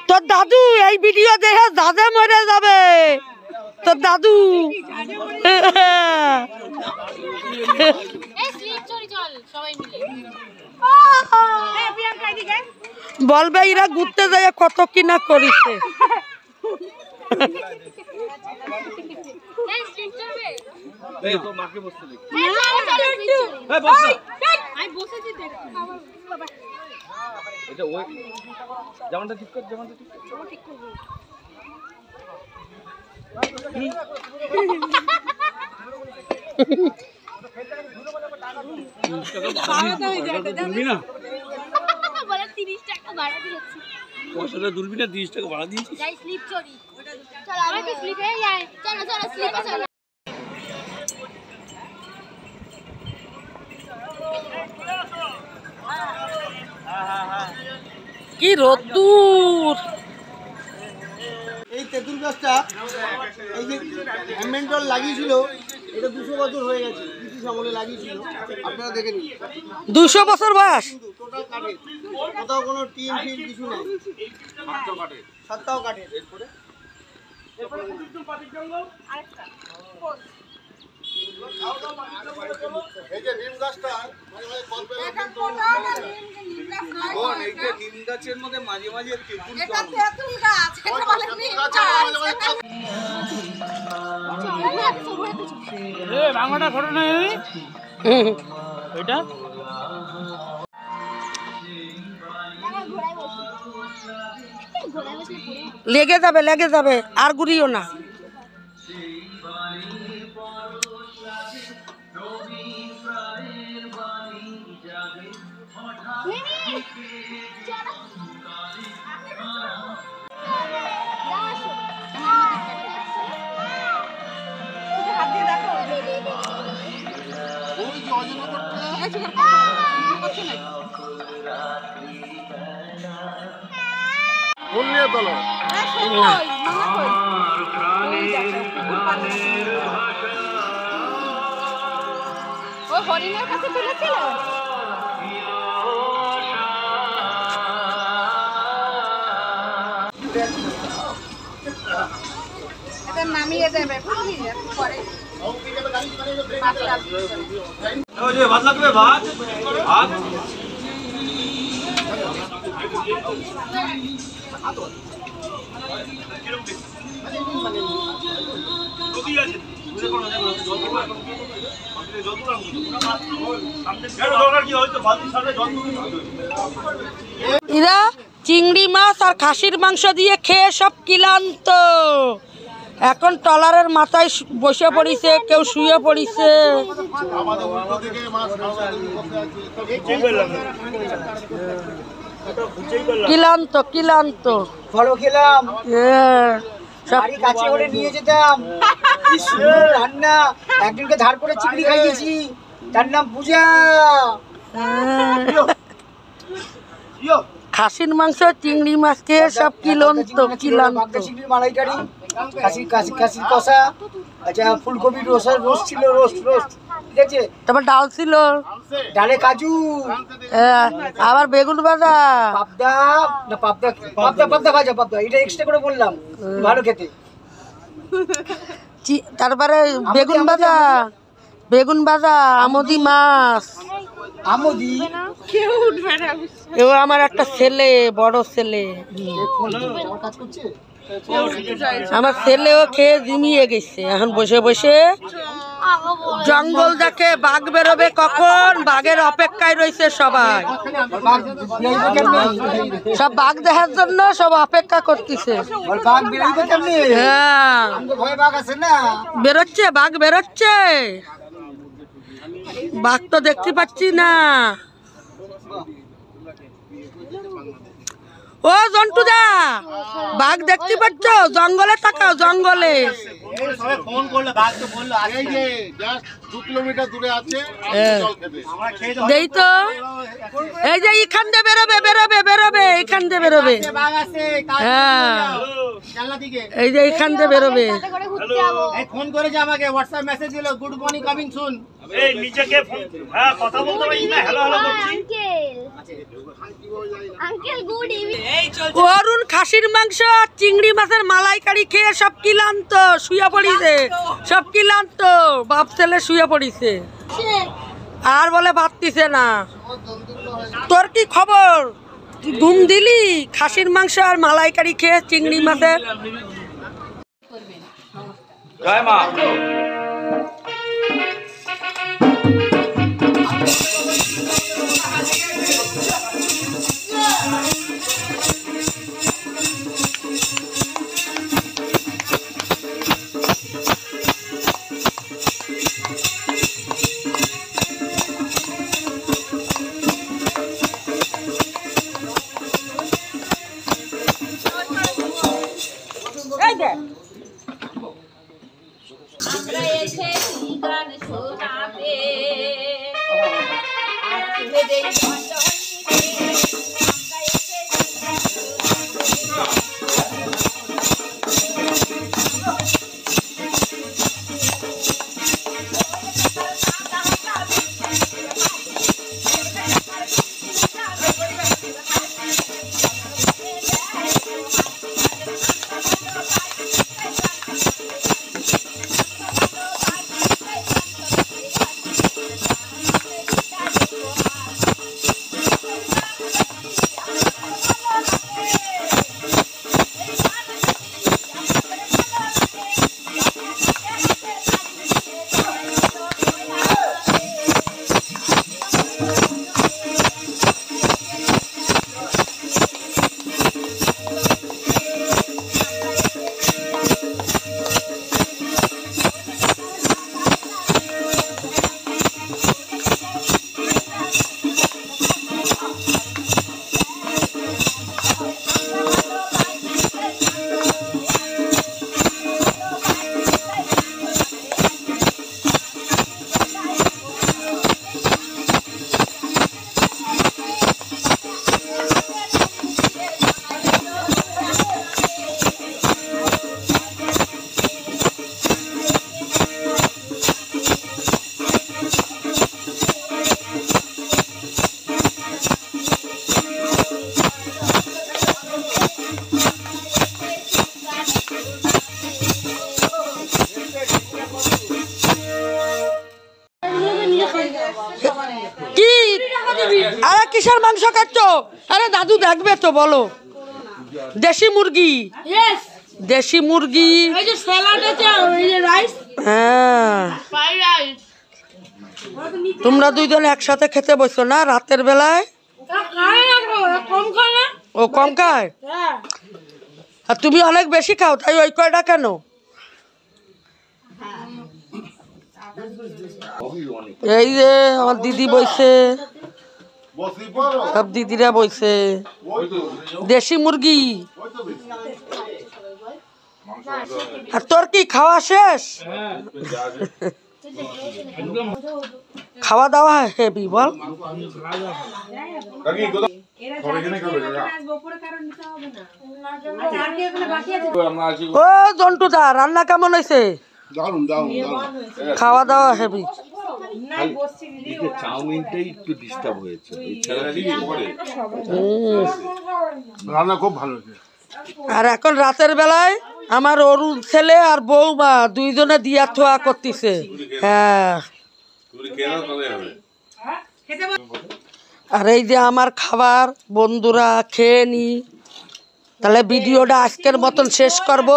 তোর দাদু এই ভিডিও দেখে দাদা মরে যাবে। তোর দাদু বলবে এরা ঘুরতে যায় কত কিনা করিছে। দুলবি না 30 টাকা ভাড়া দিয়েছি। কি রোদ্দুর। এই তেঁতুল গাছটা এই যে হ্যান্ডমেন্টল লাগিয়েছিল, এটা 200 বছর হয়ে গেছে, ব্রিটিশ আমলে লাগিয়েছিল। আপনারা দেখে নিন, 200 বছর বয়স। টোটাল কাঠের, কোথাও কোনো টিন ফিন কিছু নেই, সাতটাও কাঠের। এরপরে এই যে নিম গাছটা নিম গাছের মধ্যে মাঝে মাঝে বাংলাটা ছোট নয় এটা লেগে যাবে আর ঘুরিও না। হরিণের কাছে তুলেছিল, নামিয়ে দেবে পরে ভাত লাগবে। ভাত ভাত এরা চিংড়ি মাছ আর খাসির মাংস দিয়ে খেয়ে সব ক্লান্ত। এখন ট্রলারের মাথায় বসে পড়িছে, কেউ শুয়ে পড়িছে। ক্লান্ত ফলো খেলাম, বাড়ি কাছে করে নিয়ে যেতাম, কি সুন্দর রান্না। একদিনকে ধার করে চিংড়ি খাইয়েছি, তার নাম পূজা। খাসির মাংস চিংড়ি মাছ খেয়ে সব ক্লান্ত। চিংড়ির মালাইকারি, খাসির কষা, আচ্ছা ফুলকপির রোস্ট ছিল, রোস্ট ঠিক আছে। তারপর ডাল ছিল, ডালে কাজু, আবার বেগুন ভাজা, পাবদা ভাজা, পাবদা এটা এক্সট্রা করে বললাম, ভালো খেতে। তারপরে বেগুন ভাজা, আমদি মাছ। আমদি কেউ উঠবে না। ও আমার একটা ছেলে, বড় ছেলে। আমার ছেলেও খেয়ে জিমিয়ে গেছে। এখন বসে বসে জঙ্গল দেখে বাঘ বেরোবে কখন, বাঘের অপেক্ষায় রয়েছে সবাই। সব বাঘ দেখার জন্য সব অপেক্ষা করতেছে। হ্যাঁ বেরোচ্ছে, বাঘ বেরোচ্ছে। বাঘ তো দেখতে পাচ্ছি না। ও জন্টুদা, বাঘ দেখতে পাচ্ছ? জঙ্গলে থাকাও, জঙ্গলে। দেই তো, এই যে এখান দিয়ে বেরোবে, এখান দিয়ে বেরোবে। হ্যাঁ এই যে এখান দিয়ে বেরোবে। ফোন করেছে আমাকে, হোয়াটসঅ্যাপ মেসেজ দিল, গুড মর্নিং কামিং সুন। এই নিচে কে ফোন হ্যাঁ কথা বলতে পারিস না হ্যালো হ্যালো করছি আঙ্কেল গুড ইভিনিং অরুণ খাসির মাংস আর চিংড়ি মাছের মালাইকারি খেয়ে সব ক্লান্ত শুয়ে পড়িছে, সব ক্লান্ত, বাপ ছেলে শুয়ে পড়িছে আর বলে ভাবতিছে না। তোর কি খবর? তুই ঘুম দিলি? খাসির মাংস আর মালাইকারি খেয়ে চিংড়ি মাছের। জয় মা আমরা এসেছি গান শোনাতে কি আরে কিসের মাংস কাটছো? আরে দাদু দেখবে তো, বলো। দেশি মুরগি, দেশি মুরগি। হ্যাঁ, তোমরা দুইজন একসাথে খেতে বসছো না রাতের বেলায়? ও কম খায় আর তুমি অনেক বেশি খাও, তাই ওই কয়টা কেন? এই যে আমার দিদি বইছে, সব দিদিরা বইছে। দেশি মুরগি। আর তোর কি খাওয়া শেষ? খাওয়া দাওয়া হেবি বল। ও জন্টুদা, রান্না কেমন হয়েছে? খাওয়া দাওয়া হেবি। চাউমিনটাই একটু ডিস্টার্ব হয়েছে, রান্না খুব ভালো হয়েছে। আর এখন রাতের বেলায় আমার অরুণ ছেলে আর বৌমা দুইজনে দিয়া থোয়া করতেছে। হ্যাঁ, আর এই যে আমার খাবার, বন্ধুরা খেয়ে নি। তাহলে ভিডিওটা আজকের মতন শেষ করব।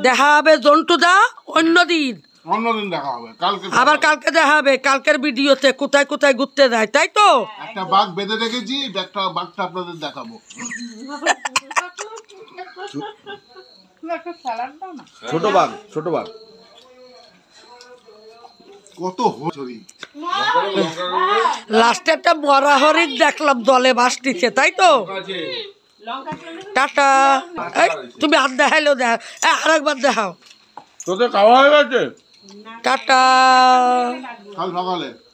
দেখা হবে জন্টুদা অন্যদিন, অন্যদিন দেখা হবে। আবার কালকে দেখা হবে কালকের ভিডিওতে কোথায় কোথায় ঘুরতে যায়, তাই তো? একটা বাঘ বেঁধে রেখেছি, একটা বাঘটা আপনাদের দেখাবো। ছোট বাঘ, ছোট বাঘ কত হরি। লাস্টে একটা মরা হরিণ দেখলাম দলে বাসটিছে, তাই তো? টাটা। এই তুমি হাত দেখাইলো, দেখা আরেকবার দেখাও। তোদের খাওয়া হয়ে গেছে? টাটা।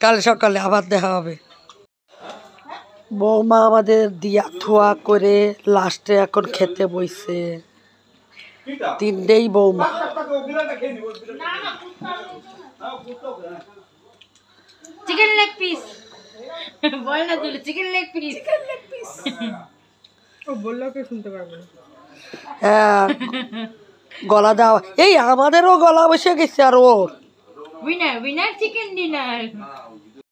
কাল সকালে আবার দেখা হবে। বৌমা আমাদের দিয়া থোয়া করে লাস্টে এখন খেতে বইছে। তিনটেই বৌমা। পিস বল না তুই চিকেন লেগ পিস হ্যাঁ গলা দেওয়া এই আমাদেরও গলা বসে গেছে আর ওর উইনার চিকেন ডিনার